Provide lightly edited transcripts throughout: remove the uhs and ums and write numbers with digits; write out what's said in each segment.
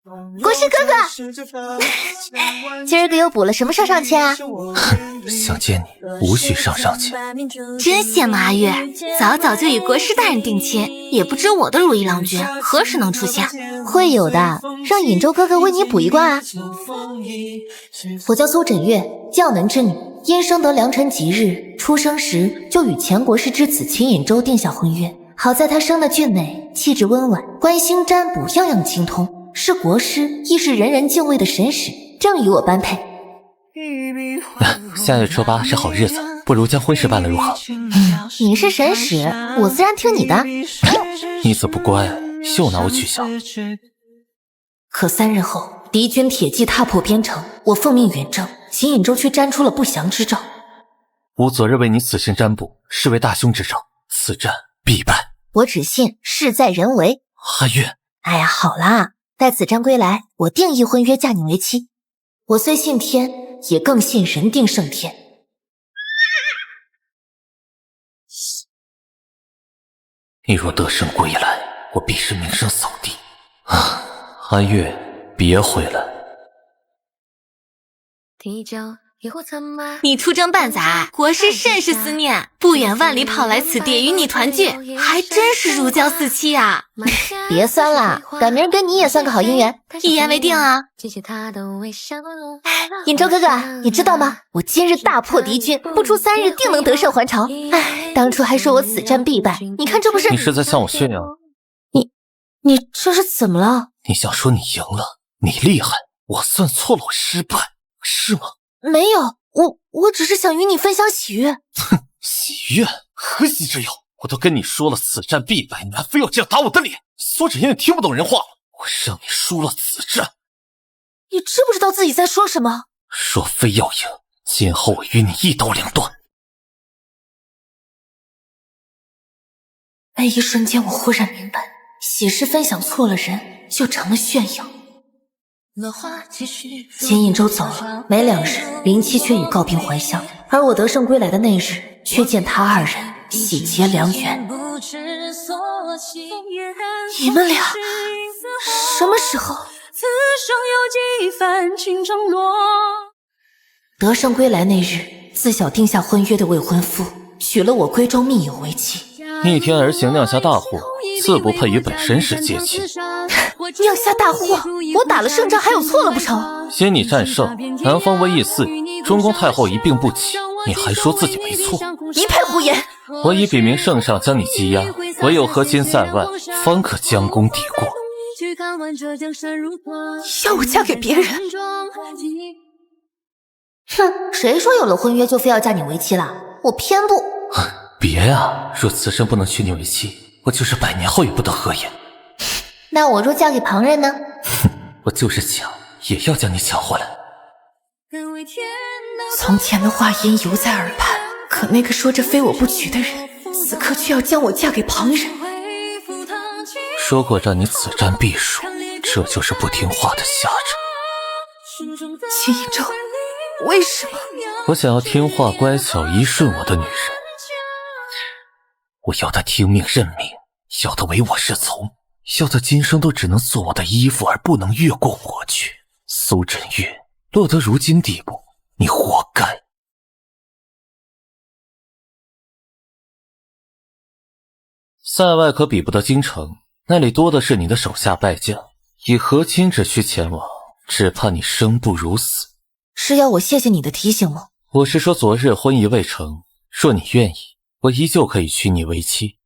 国师哥哥，今儿个又补了什么上上签啊？想见你，无需上上签。真羡慕阿月，早早就与国师大人定亲，也不知我的如意郎君何时能出现。会有的，让尹州哥哥为你补一卦啊。我叫苏枕月，将门之女，因生得良辰吉日，出生时就与前国师之子秦尹州定下婚约。好在他生得俊美，气质温婉，观星占卜样样精通，是国师亦是人人敬畏的神使，正与我般配。下月初8是好日子，不如将婚事办了如何？你是神使，我自然听你的。你则不乖，休拿我取笑。可3日后，敌军铁骑踏破边城，我奉命远征，秦尹州却占出了不祥之兆。吾昨日为你此身占卜，是为大凶之兆，此战必败。我只信事在人为。阿月，哎呀，好啦，待此战归来，我定义婚约嫁你为妻。我虽信天，也更信人定胜天。你若得胜归来，我必是名声扫地。阿月，别回来。你出征半载，国师甚是思念，不远万里跑来此地与你团聚，还真是如胶似漆啊！别酸了，赶明儿跟你也算个好姻缘，一言为定啊！尹州哥哥，你知道吗？我今日大破敌军，不出3日定能得胜还朝。哎，当初还说我此战必败，你看这不是……你是在向我炫耀？你这是怎么了？你想说你赢了，你厉害，我算错了，我失败，是吗？没有，我只是想与你分享喜悦。哼，喜悦？何喜之有？我都跟你说了此战必败，你还非要这样打我的脸，苏轸也听不懂人话了。我让你输了此战。你知不知道自己在说什么？若非要赢，今后我与你一刀两断。那一瞬间，我忽然明白，喜事分享错了人，就成了炫耀。秦尹州走了，没2日，林七却已告别还乡，而我得胜归来的那日，却见他2人喜结良缘。你们俩什么时候？得胜归来那日，自小定下婚约的未婚夫，娶了我闺中密友为妻。逆天而行，酿下大祸，自不配与本神使结亲。酿下大祸，我打了胜仗还有错了不成？先你战胜，南方威义寺，中宫太后一病不起，你还说自己没错？一派胡言！我已禀明圣上将你羁押，唯有和亲塞外，方可将功抵过。要我嫁给别人？哼，谁说有了婚约就非要嫁你为妻了？我偏不。别啊，若此生不能娶你为妻，我就是100年后也不得合眼。那我若嫁给旁人呢？哼，我就是抢，也要将你抢回来。从前的话音犹在耳畔，可那个说着非我不娶的人，此刻却要将我嫁给旁人。说过让你此战必输，这就是不听话的下场。秦一舟，为什么？我想要听话乖巧依顺我的女人，我要她听命认命，要她唯我是从，要她今生都只能做我的依附，而不能越过我去。苏枕月，落得如今地步，你活该。塞外可比不得京城，那里多的是你的手下败将，以和亲之躯前往，只怕你生不如死。是要我谢谢你的提醒吗？我是说昨日婚仪未成，若你愿意，我依旧可以娶你为妻。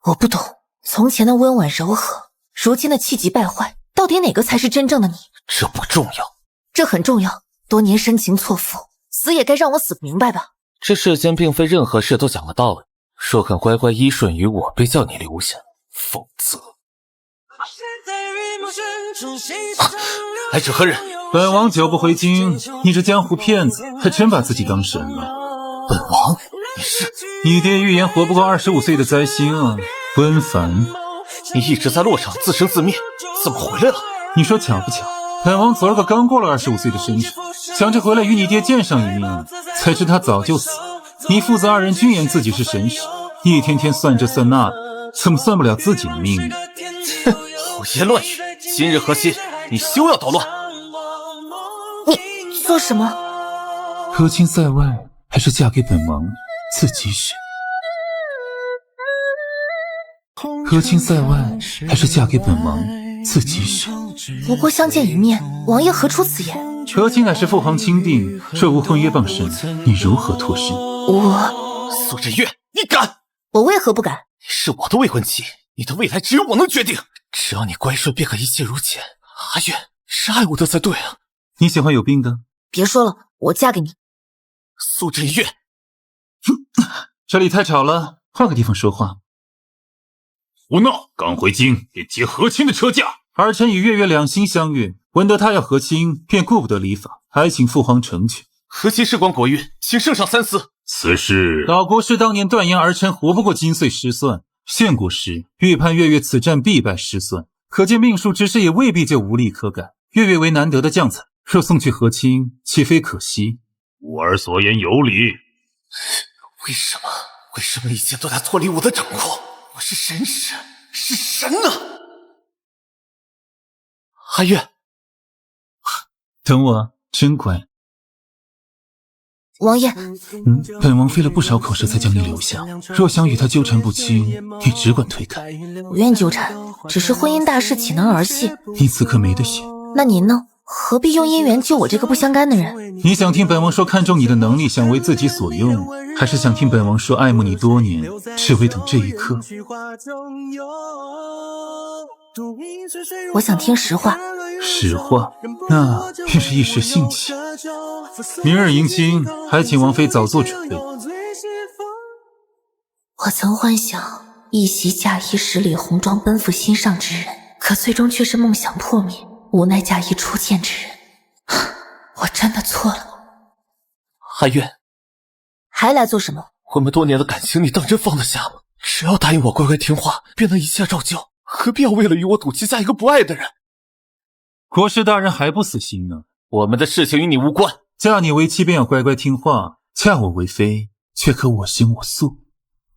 我不懂，从前的温婉柔和，如今的气急败坏，到底哪个才是真正的你？这不重要。这很重要，多年深情错付，死也该让我死不明白吧。这世间并非任何事都讲个道理，若肯乖乖依顺于我，便叫你留下，否则来者何人？本王久不回京，你这江湖骗子还真把自己当神了。本王，你是？你爹预言活不过25岁的灾星啊，温凡。你一直在洛场自生自灭，怎么回来了？你说巧不巧？本王昨儿个刚过了25岁的生日，想着回来与你爹见上一面，才知他早就死。你父子2人均言自己是神使，一天天算这算那的，怎么算不了自己的命运？哼，胡言乱语！今日和亲，你休要捣乱！你做什么？和亲在外，还是嫁给本王自己选？和亲在外，还是嫁给本王自己选？不过相见一面，王爷何出此言？和亲乃是父皇钦定，若无婚约傍身，你如何脱身？苏轸月，你敢？我为何不敢？你是我的未婚妻，你的未来只有我能决定。只要你乖顺，便可一切如前。阿月，是爱我的才对啊！你喜欢有病的？别说了，我嫁给你。苏轸月，这里太吵了，换个地方说话。胡闹！刚回京便接和亲的车驾。儿臣与月月两心相悦，闻得他要和亲，便顾不得礼法，还请父皇成全。和亲事关国运，请圣上三思。此事，老国师当年断言儿臣活不过今岁失算，献国时预判月月此战必败失算，可见命数之事也未必就无力可改。月月为难得的将才，若送去和亲，岂非可惜？吾儿所言有理。为什么一切都在脱离我的掌控？我是神使，是神啊！阿月，等我，真乖。王爷，本王费了不少口舌才将你留下，若想与他纠缠不清，你只管推开。不愿纠缠，只是婚姻大事岂能儿戏？你此刻没得选。那您呢？何必用姻缘救我这个不相干的人？你想听本王说看中你的能力，想为自己所用，还是想听本王说爱慕你多年，只为等这一刻？我想听实话。实话，那便是一时兴起。明日迎亲，还请王妃早做准备。我曾幻想一袭嫁衣10里红妆奔赴心上之人，可最终却是梦想破灭，无奈嫁衣初见之人。我真的错了。阿月，还来做什么？我们多年的感情，你当真放得下吗？只要答应我乖乖听话，便能一切照旧，何必要为了与我赌气嫁一个不爱的人？国师大人还不死心呢。我们的事情与你无关。嫁你为妻便要乖乖听话，嫁我为妃却可我行我素。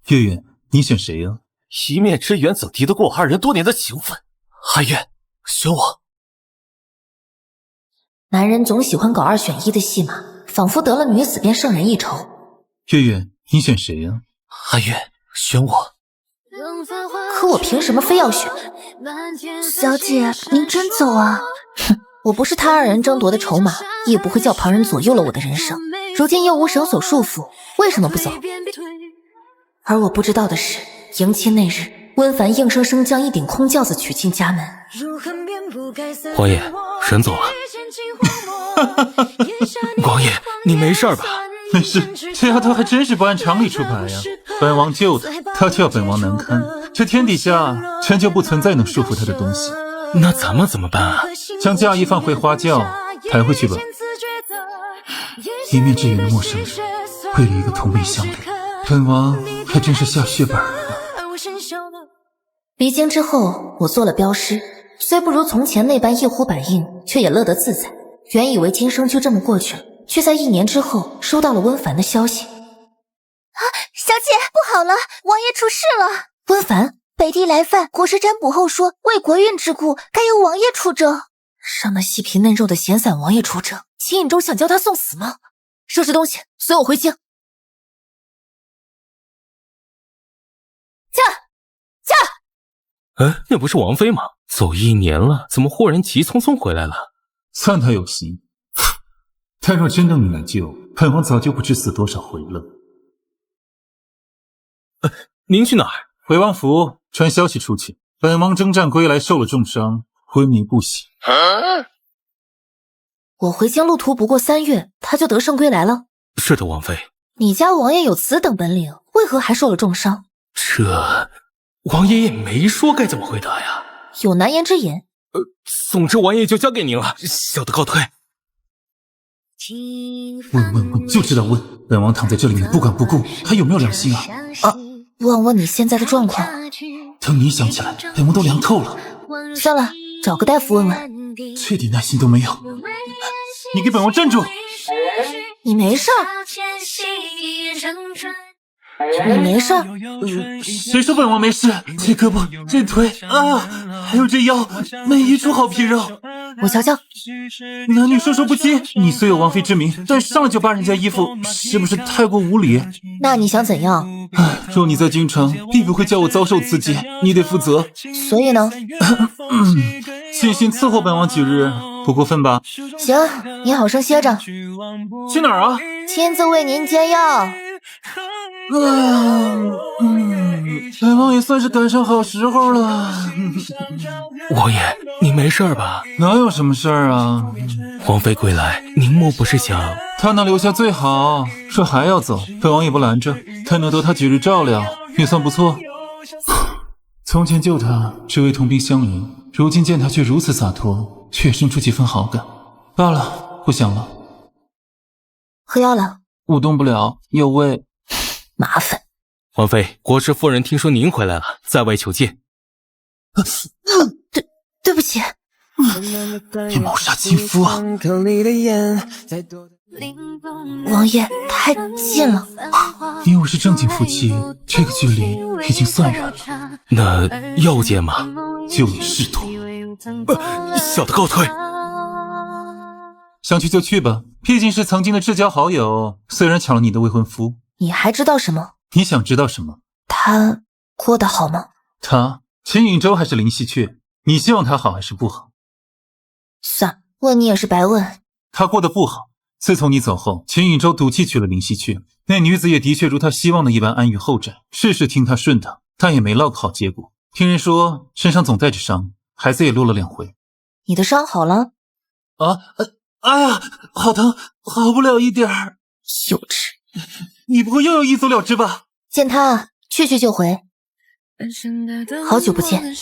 月月，你选谁啊？一面之缘怎敌得过我二人多年的情分？阿月，选我。男人总喜欢搞2选1的戏码，仿佛得了女子便胜人一筹。月月，你选谁啊？阿月，选我。可我凭什么非要选？小姐，您真走啊？哼，我不是他2人争夺的筹码，也不会叫旁人左右了我的人生。如今又无绳索束缚，为什么不走？而我不知道的是，迎亲那日，温凡硬生生将一顶空轿子娶进家门。王爷，人走了。王爷，你没事吧？没事，这丫头还真是不按常理出牌呀。本王救她，她就要本王难堪。这天底下，臣就不存在能束缚她的东西。那咱们怎么办啊？将嫁衣放回花轿，抬回去吧。一面之缘的陌生人，为了一个同病相怜，本王还真是下血本了。离京之后，我做了镖师，虽不如从前那般一呼百应，却也乐得自在。原以为今生就这么过去了，却在1年之后收到了温凡的消息。小姐，不好了，王爷出事了。温凡，北地来犯，国师占卜后说，为国运之故，该由王爷出征。让那细皮嫩肉的闲散王爷出征，秦尹中想叫他送死吗？收拾东西，随我回京。那不是王妃吗？走1年了，怎么忽然急匆匆回来了？算他有心。但若真等你来救，本王早就不知死多少回了。您去哪儿？回王府传消息出去，本王征战归来，受了重伤，昏迷不醒。我回京路途不过3月，他就得胜归来了。是的，王妃。你家王爷有此等本领，为何还受了重伤？这王爷也没说该怎么回答呀。有难言之隐。总之王爷就交给您了，小的告退。问，就知道问。本王躺在这里，你不管不顾，还有没有良心啊？问问你现在的状况。等你想起来，本王都凉透了。算了，找个大夫问问。这点耐心都没有。你给本王站住！你没事儿？你没事？谁说本王没事？这胳膊，这腿啊，还有这腰，没一处好皮肉。我瞧瞧。男女授受不亲，你虽有王妃之名，但上来就扒人家衣服，是不是太过无礼？那你想怎样？若你在京城，必不会叫我遭受刺激，你得负责。所以呢？尽心伺候本王几日，不过分吧？行，你好生歇着。去哪儿啊？亲自为您煎药。本王也算是赶上好时候了。王爷，你没事吧？哪有什么事儿啊？王妃归来，您莫不是想……她能留下最好，若还要走，本王也不拦着。但能得她几日照料，也算不错。从前救她只为同病相怜，如今见她却如此洒脱，却生出几分好感。罢了，不想了。喝药了？舞动不了，有味。麻烦。王妃，国师夫人听说您回来了，在外求见。对不起。你谋杀亲夫啊！王爷太近了。你我是正经夫妻，这个距离已经算远了。那要见吗？就你仕途。小的告退。想去就去吧，毕竟是曾经的至交好友，虽然抢了你的未婚夫。你还知道什么？你想知道什么？他过得好吗？他，秦颖州还是林希鹊？你希望他好还是不好？算，问你也是白问。他过得不好。自从你走后，秦颖州赌气娶了林希鹊，那女子也的确如他希望的一般安于后宅，事事听他顺当，但也没落个好结果。听人说身上总带着伤，孩子也落了2回。你的伤好了？哎呀，好疼，好不了一点儿。幼稚。你不会又要一走了之吧？见他去就回。好久不见。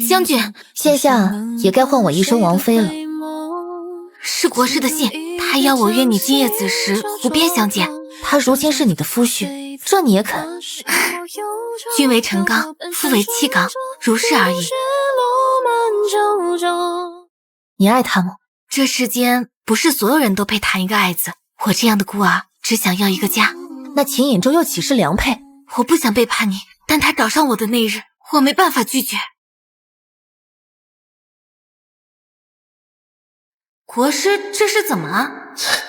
将军，现下也该换我一声王妃了。是国师的信，他邀我约你今夜子时湖边相见。他如今是你的夫婿，这你也肯？君为臣纲，夫为妻纲，如是而已。你爱他吗？这世间不是所有人都配谈一个爱字，我这样的孤儿只想要一个家。那秦颖州又岂是良配？我不想背叛你，但他找上我的那日，我没办法拒绝。国师，这是怎么了？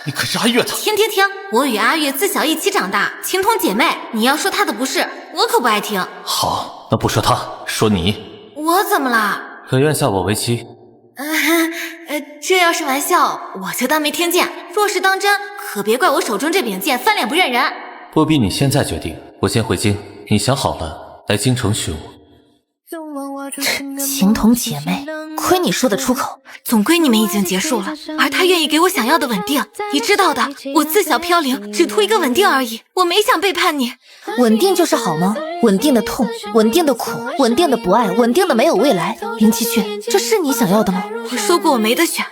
你可是阿月的。停！我与阿月自小一起长大，情同姐妹。你要说她的不是，我可不爱听。好，那不说他，说你。我怎么了？可愿下我为妻？这要是玩笑，我就当没听见；若是当真，可别怪我手中这柄剑翻脸不认人。不逼你现在决定，我先回京。你想好了，来京城寻我。情同姐妹，亏你说得出口。总归你们已经结束了，而他愿意给我想要的稳定。你知道的，我自小飘零，只图一个稳定而已。我没想背叛你。稳定就是好吗？稳定的痛，稳定的苦，稳定的不爱，稳定的没有未来。林七雀，这是你想要的吗？我说过我没得选，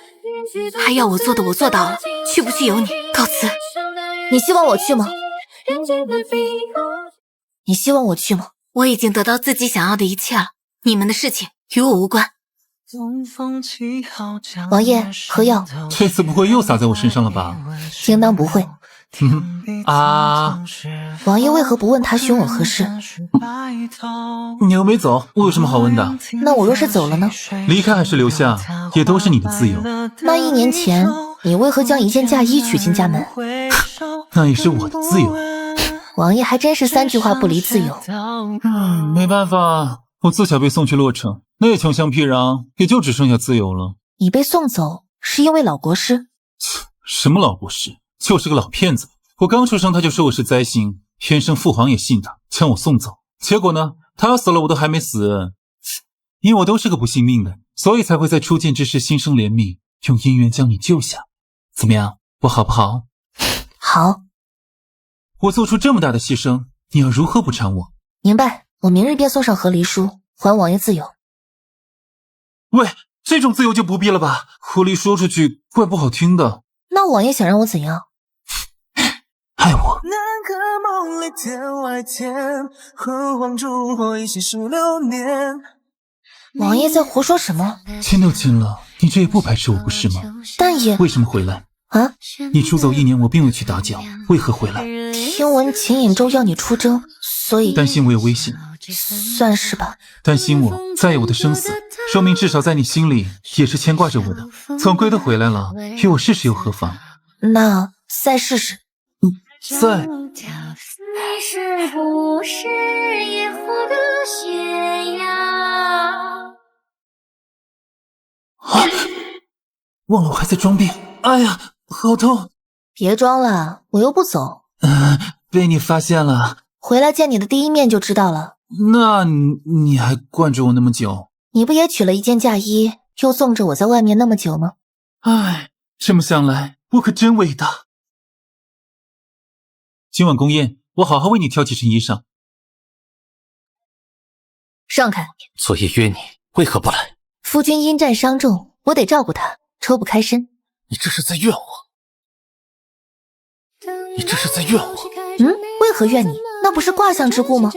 他要我做的我做到了，去不去由你。告辞。你希望我去吗？你希望我去吗？我已经得到自己想要的一切了，你们的事情与我无关。王爷，喝药。这次不会又洒在我身上了吧？应当不会。王爷为何不问他寻我何事？你又没走，我有什么好问的？那我若是走了呢？离开还是留下，也都是你的自由。那1年前，你为何将一件嫁衣娶进家门？那也是我的自由。王爷还真是3句话不离自由。没办法，我自小被送去洛城，那穷乡僻壤，也就只剩下自由了。你被送走是因为老国师？什么老国师？就是个老骗子。我刚出生他就说我是灾星，天生父皇也信他，将我送走。结果呢，他死了我都还没死。因为我都是个不信命的，所以才会在初见之时心生怜悯，用姻缘将你救下。怎么样，我好不好？好。我做出这么大的牺牲，你要如何补偿我？明白，我明日便送上和离书，还王爷自由。喂，这种自由就不必了吧？和离说出去怪不好听的。那王爷想让我怎样？爱我。王爷在胡说什么？亲都亲了，你这也不排斥我不是吗？但也……为什么回来？啊？你出走1年，我并未去打搅，为何回来？听闻秦尹州要你出征，所以担心我有危险，算是吧。担心我在意我的生死，说明至少在你心里也是牵挂着我的。总归都回来了，与我试试又何妨？那再试试。再。你是不是野火的悬崖？忘了我还在装病，哎呀，好痛！别装了，我又不走。被你发现了，回来见你的第一面就知道了。那你还惯着我那么久？你不也取了一件嫁衣，又纵着我在外面那么久吗？哎，这么想来，我可真伟大。今晚宫宴，我好好为你挑几身衣裳。让开！昨夜约你，为何不来？夫君因战伤重，我得照顾他，抽不开身。你这是在怨我？你这是在怨我？为何怨你？那不是卦象之故吗？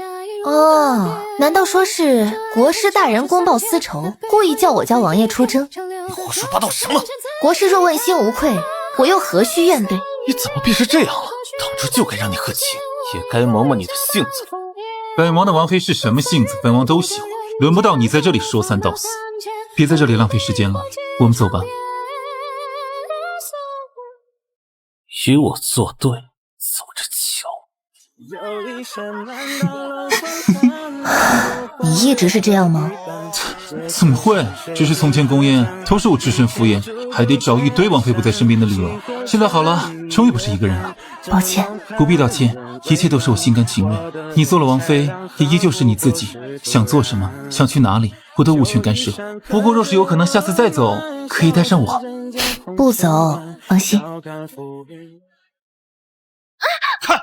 哦，难道说是国师大人公报私仇，故意叫我家王爷出征？你胡说八道什么？国师若问心无愧，我又何须怨怼？你怎么变成这样了？当初就该让你和亲，也该磨磨你的性子。本王的王妃是什么性子，本王都喜欢，轮不到你在这里说三道四。别在这里浪费时间了，我们走吧。与我作对，走着瞧。你一直是这样吗？怎么会？只是从前宫宴都是我只身赴宴，还得找一堆王妃不在身边的理由。现在好了，终于不是一个人了。抱歉。不必道歉，一切都是我心甘情愿。你做了王妃，也依旧是你自己，想做什么，想去哪里，我都无权干涉。不过若是有可能下次再走，可以带上我。不走，放心。看，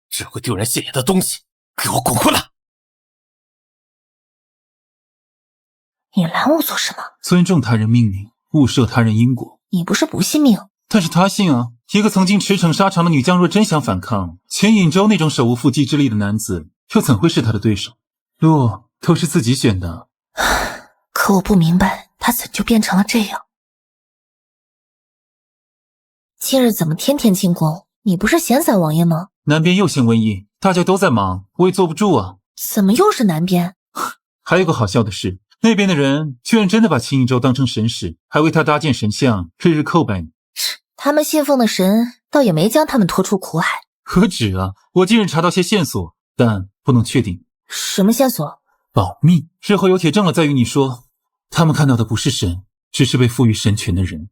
只会丢人现眼的东西，给我滚回来！你拦我做什么？尊重他人命令，勿涉他人因果。你不是不信命？但是他信啊！一个曾经驰骋沙场的女将，若真想反抗，钱尹州那种手无缚鸡之力的男子，又怎会是他的对手？路都是自己选的。可我不明白，他怎就变成了这样？今日怎么天天进宫？你不是闲散王爷吗？南边又现瘟疫，大家都在忙，我也坐不住啊。怎么又是南边？还有个好笑的是，那边的人居然真的把秦尹州当成神使，还为他搭建神像，日日叩拜你。他们信奉的神倒也没将他们拖出苦海。何止啊！我近日查到些线索，但不能确定。什么线索？保密，日后有铁证了再与你说。他们看到的不是神，只是被赋予神权的人。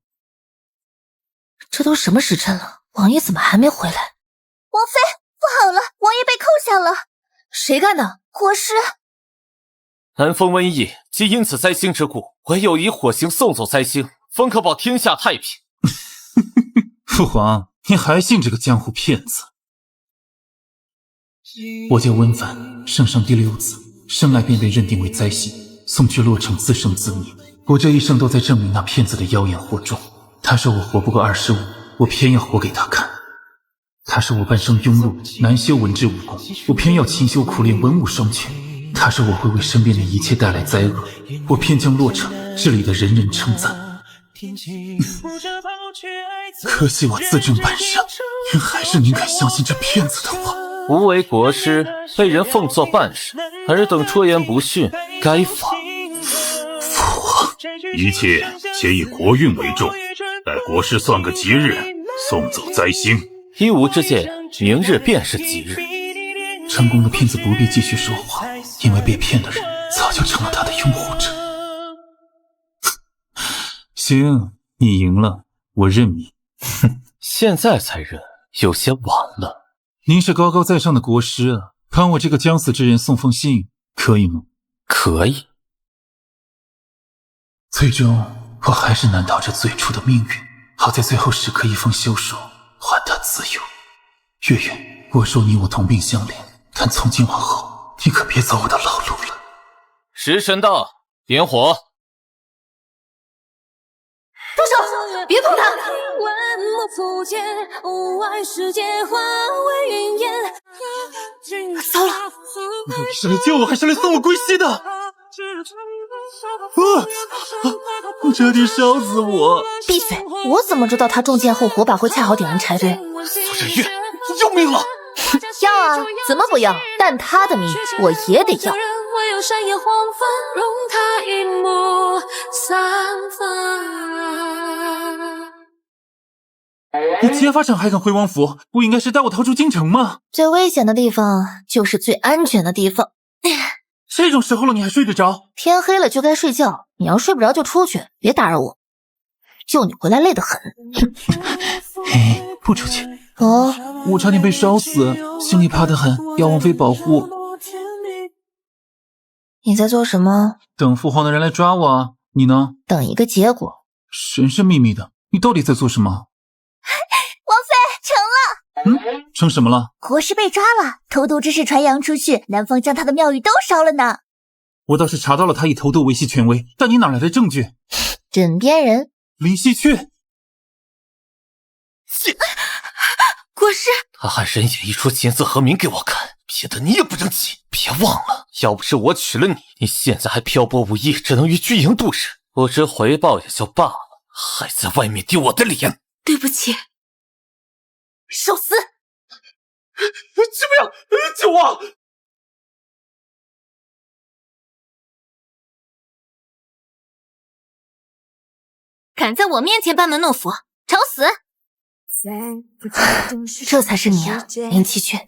这都什么时辰了，王爷怎么还没回来？王妃，不好了，王爷被扣下了。谁干的？国师。南风瘟疫，即因此灾星之故，唯有以火星送走灾星，方可保天下太平。父皇，你还信这个江湖骗子？我叫温凡，圣上第6子，生来便被认定为灾星，送去洛城自生自灭。我这一生都在证明那骗子的妖言惑众。他说我活不过25，我偏要活给他看。他说我半生庸碌，难修文治武功，我偏要勤修苦练文武双全。他说我会为身边的一切带来灾厄，我偏将洛城治理得人人称赞。可惜我自证半生，愿还是您敢相信这骗子的话。无为国师被人奉作半神，尔等出言不逊，该罚。父皇，一切且以国运为重，待国师算个吉日，送走灾星。依吾之见，明日便是吉日。成功的骗子不必继续说谎，因为被骗的人早就成了他的拥护者。行，你赢了，我认你。哼，现在才认，有些晚了。您是高高在上的国师啊，帮我这个将死之人送封信，可以吗？可以。最终，我还是难逃这最初的命运，好在最后时刻一封休书，还他自由。月月，我说你我同病相怜，但从今往后，你可别走我的老路了。时辰到，点火。住手！别碰他！糟了！你是来救我，还是来送我归西的？差点烧死我！闭嘴！我怎么知道他中箭后火把会恰好点燃柴堆？苏轸月，要命了！要啊，怎么不要？但他的命我也得要。你揭发场还敢回王府，不应该是带我逃出京城吗？最危险的地方就是最安全的地方。这种时候了你还睡得着？天黑了就该睡觉，你要睡不着就出去，别打扰我。救你回来累得很。嘿，不出去。哦，我差点被烧死，心里怕得很，要王妃保护。你在做什么？等父皇的人来抓我啊。你呢？等一个结果。神神秘秘的，你到底在做什么？王妃成了。成什么了？国师被抓了，偷渡之事传扬出去，南方将他的庙宇都烧了呢。我倒是查到了他以偷渡维系权威，但你哪来的证据？枕边人林希雀。国师，他还人演一出琴瑟和鸣给我看，撇得你也不争气。别忘了，要不是我娶了你，你现在还漂泊无依，只能于军营度日，不知回报也就罢了，还在外面丢我的脸。对不起。受死！救命！救我！敢在我面前班门弄斧，找死！这才是你啊，林七雀！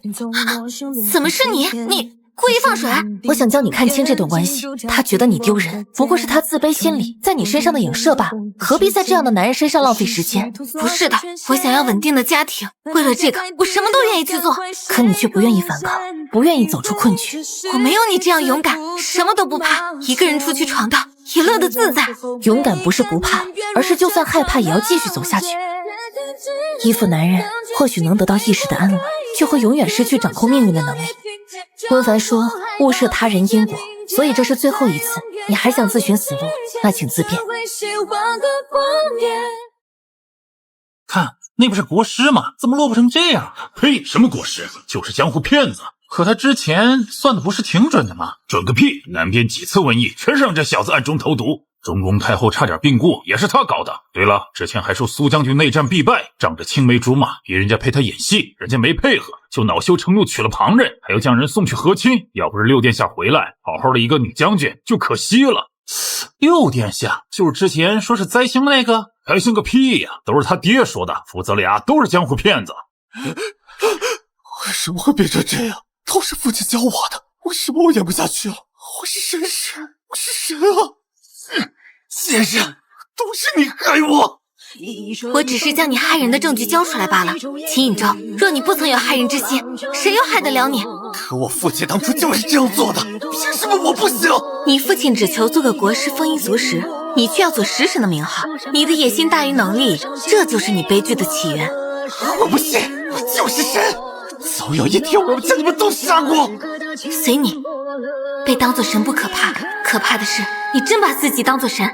怎么是你？你故意放水？我想叫你看清这段关系。他觉得你丢人，不过是他自卑心理在你身上的影射罢了，何必在这样的男人身上浪费时间？不是的，我想要稳定的家庭，为了这个，我什么都愿意去做。可你却不愿意反抗，不愿意走出困局。我没有你这样勇敢，什么都不怕，一个人出去闯荡，也乐得自在。勇敢不是不怕，而是就算害怕也要继续走下去。依附男人或许能得到一时的安稳，却会永远失去掌控命运的能力。温凡说勿涉他人因果，所以这是最后一次，你还想自寻死路，那请自便。看，那不是国师吗？怎么落魄成这样？呸！什么国师，就是江湖骗子。可他之前算的不是挺准的吗？准个屁！南边几次瘟疫，全是让这小子暗中投毒。中宫太后差点病故，也是他搞的。对了，之前还说苏将军内战必败，仗着青梅竹马，逼人家陪他演戏，人家没配合，就恼羞成怒娶了旁人，还要将人送去和亲。要不是六殿下回来，好好的一个女将军就可惜了。六殿下就是之前说是灾星的那个？灾星个屁呀，都是他爹说的，父子俩都是江湖骗子。为什么会变成这样？都是父亲教我的，为什么我演不下去了？我是神神，我是神啊！先生，都是你害我！我只是将你害人的证据交出来罢了。秦尹昭，若你不曾有害人之心，谁又害得了你？可我父亲当初就是这样做的，凭什么我不行？你父亲只求做个国师，丰衣足食，你却要做食神的名号。你的野心大于能力，这就是你悲剧的起源。我不信，我就是神！总有一天我要将你们都杀光。随你，被当作神不可怕，可怕的是你真把自己当作神。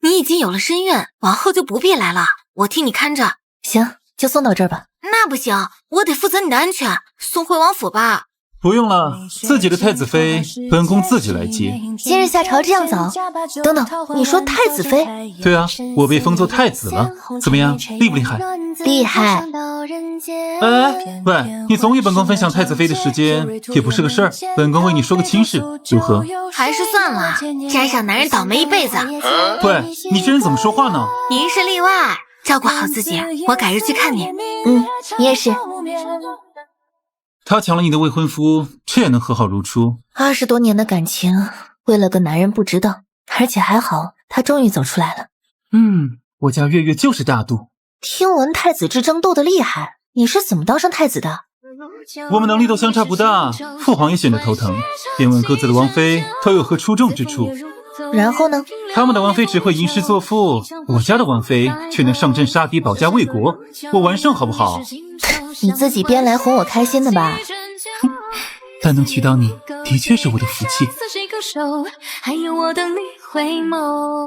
你已经有了身孕，往后就不必来了，我替你看着。行，就送到这儿吧。那不行，我得负责你的安全，送回王府吧。不用了，自己的太子妃，本宫自己来接。今日下朝这样早？等等，你说太子妃？对啊，我被封作太子了，怎么样，厉不厉害？厉害。哎，喂，你总与本宫分享太子妃的时间也不是个事儿，本宫为你说个亲事，如何？还是算了，沾上男人倒霉一辈子。喂，你这人怎么说话呢？您是例外，照顾好自己，我改日去看你。你也是。他抢了你的未婚夫，这也能和好如初？20多年的感情，为了个男人不值当，而且还好，他终于走出来了。我家月月就是大度。听闻太子之争斗得厉害，你是怎么当上太子的？我们能力都相差不大，父皇也显得头疼，便问各自的王妃都有何出众之处。然后呢？他们的王妃只会吟诗作赋，我家的王妃却能上阵杀敌，保家卫国，我完胜好不好？你自己编来哄我开心的吧。但能娶到你，的确是我的福气。